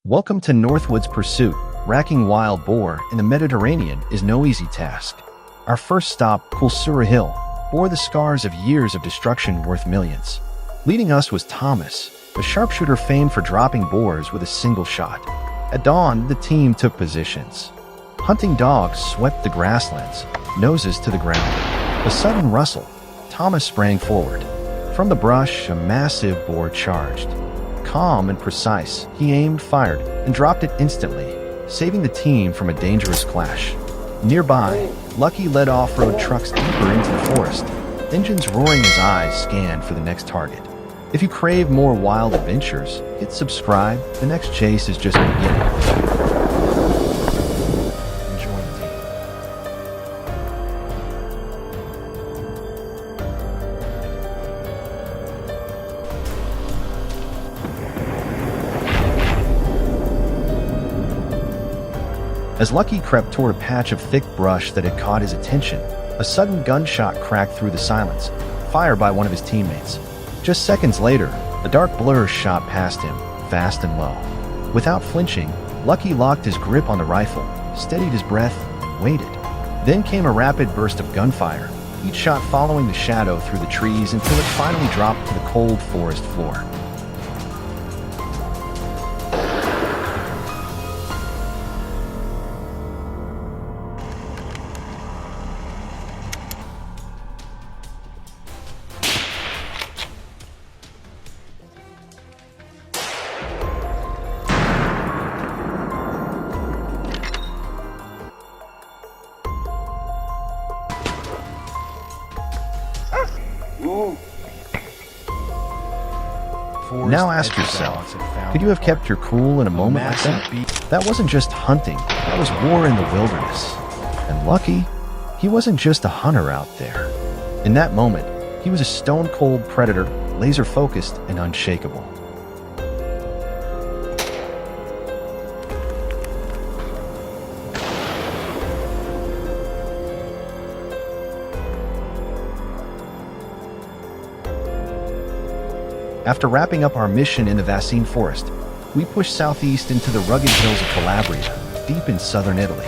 Welcome to Northwoods Pursuit. Racking wild boar in the Mediterranean is no easy task. Our first stop, Calabria Hill, bore the scars of years of destruction worth millions. Leading us was Thomas, a sharpshooter famed for dropping boars with a single shot. At dawn, the team took positions. Hunting dogs swept the grasslands, noses to the ground. A sudden rustle. Thomas sprang forward. From the brush, a massive boar charged. Calm and precise, he aimed, fired, and dropped it instantly, saving the team from a dangerous clash. Nearby, Lucky led off-road trucks deeper into the forest, engines roaring as eyes scanned for the next target. If you crave more wild adventures, hit subscribe. The next chase is just beginning. Enjoy the team. As Lucky crept toward a patch of thick brush that had caught his attention, a sudden gunshot cracked through the silence, fired by one of his teammates. Just seconds later, a dark blur shot past him, fast and low. Without flinching, Lucky locked his grip on the rifle, steadied his breath, and waited. Then came a rapid burst of gunfire, each shot following the shadow through the trees until it finally dropped to the cold forest floor. Now ask yourself, could you have kept your cool in a moment like that? That wasn't just hunting, that was war in the wilderness. And Lucky, he wasn't just a hunter out there. In that moment, he was a stone-cold predator, laser-focused and unshakable. After wrapping up our mission in the Invading forest, we pushed southeast into the rugged hills of Calabria, deep in southern Italy.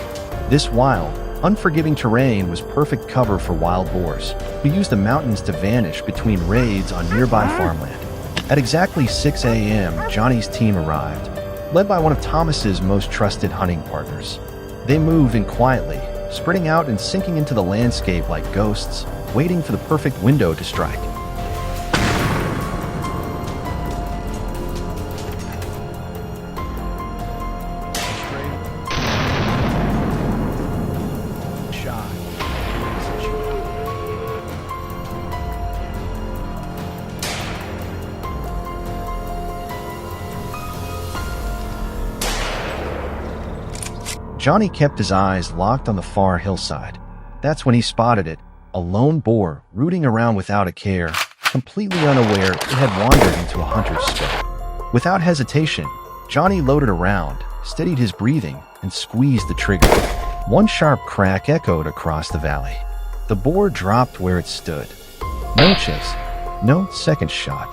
This wild, unforgiving terrain was perfect cover for wild boars, who used the mountains to vanish between raids on nearby farmland. At exactly 6 a.m., Johnny's team arrived, led by one of Thomas's most trusted hunting partners. They moved in quietly, spreading out and sinking into the landscape like ghosts, waiting for the perfect window to strike. Johnny kept his eyes locked on the far hillside. That's when he spotted it, a lone boar rooting around without a care, completely unaware it had wandered into a hunter's spot. Without hesitation, Johnny loaded a round, steadied his breathing, and squeezed the trigger. One sharp crack echoed across the valley. The boar dropped where it stood. No chase, no second shot.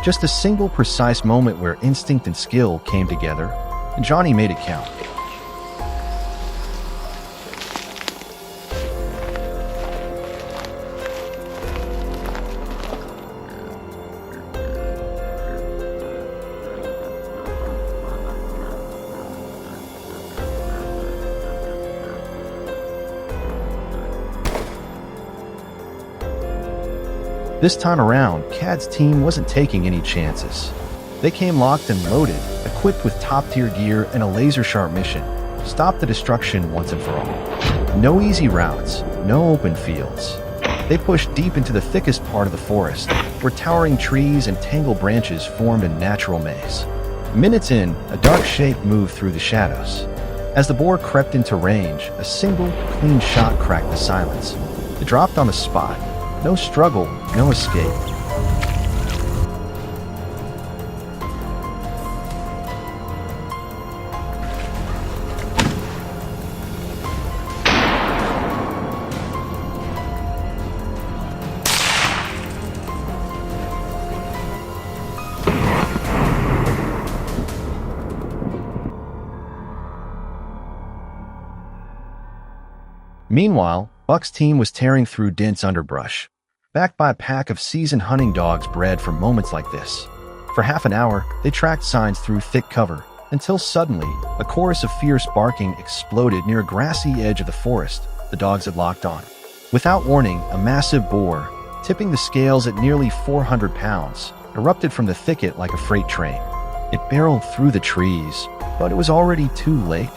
Just a single precise moment where instinct and skill came together, and Johnny made it count. This time around, Cad's team wasn't taking any chances. They came locked and loaded, equipped with top-tier gear and a laser-sharp mission. Stop the destruction once and for all. No easy routes, no open fields. They pushed deep into the thickest part of the forest, where towering trees and tangled branches formed a natural maze. Minutes in, a dark shape moved through the shadows. As the boar crept into range, a single, clean shot cracked the silence. It dropped on the spot. No struggle, no escape. Meanwhile, Buck's team was tearing through dense underbrush, backed by a pack of seasoned hunting dogs bred for moments like this. For half an hour, they tracked signs through thick cover, until suddenly, a chorus of fierce barking exploded near a grassy edge of the forest the dogs had locked on. Without warning, a massive boar, tipping the scales at nearly 400 pounds, erupted from the thicket like a freight train. It barreled through the trees, but it was already too late.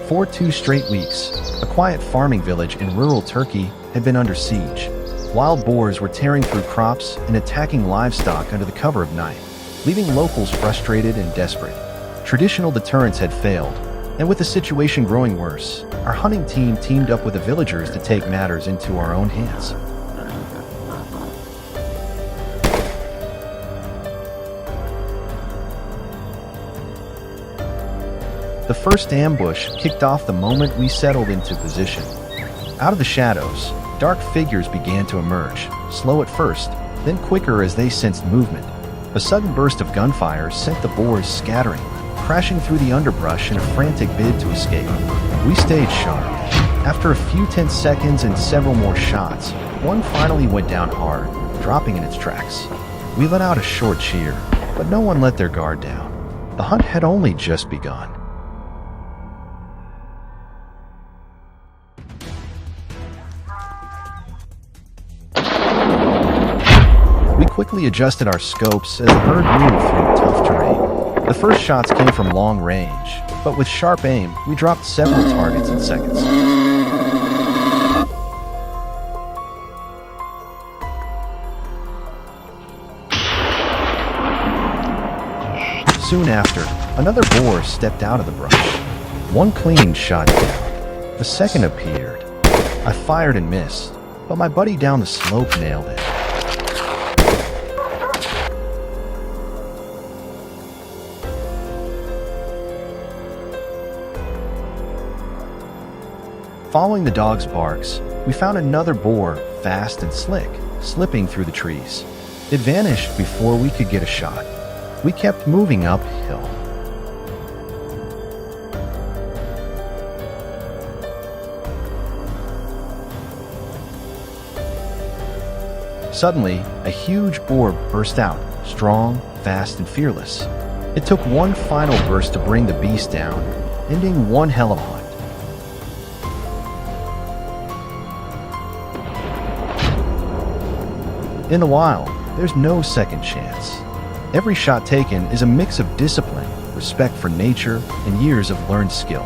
For 2 straight weeks, a quiet farming village in rural Turkey had been under siege. Wild boars were tearing through crops and attacking livestock under the cover of night, leaving locals frustrated and desperate. Traditional deterrents had failed, and with the situation growing worse, our hunting team teamed up with the villagers to take matters into our own hands. The first ambush kicked off the moment we settled into position. Out of the shadows, dark figures began to emerge, slow at first, then quicker as they sensed movement. A sudden burst of gunfire sent the boars scattering, crashing through the underbrush in a frantic bid to escape. We stayed sharp. After a few tense seconds and several more shots, one finally went down hard, dropping in its tracks. We let out a short cheer, but no one let their guard down. The hunt had only just begun. We quickly adjusted our scopes as the herd moved through tough terrain. The first shots came from long range, but with sharp aim, we dropped several targets in seconds. Soon after, another boar stepped out of the brush. One clean shot down. A second appeared. I fired and missed, but my buddy down the slope nailed it. Following the dog's barks, we found another boar, fast and slick, slipping through the trees. It vanished before we could get a shot. We kept moving uphill. Suddenly, a huge boar burst out, strong, fast, and fearless. It took one final burst to bring the beast down, ending one hell of a hunt. In the wild, there's no second chance. Every shot taken is a mix of discipline, respect for nature, and years of learned skill.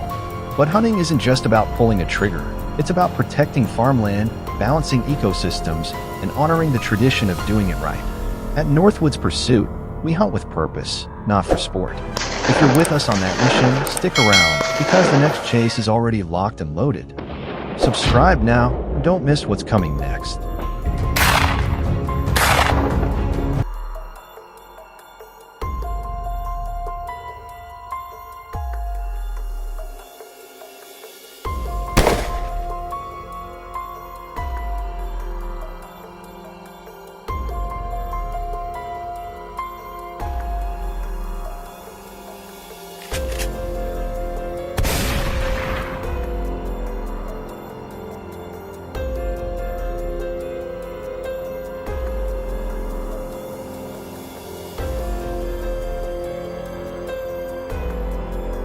But hunting isn't just about pulling a trigger. It's about protecting farmland, balancing ecosystems, and honoring the tradition of doing it right. At Northwoods Pursuit, we hunt with purpose, not for sport. If you're with us on that mission, stick around, because the next chase is already locked and loaded. Subscribe now, and don't miss what's coming next.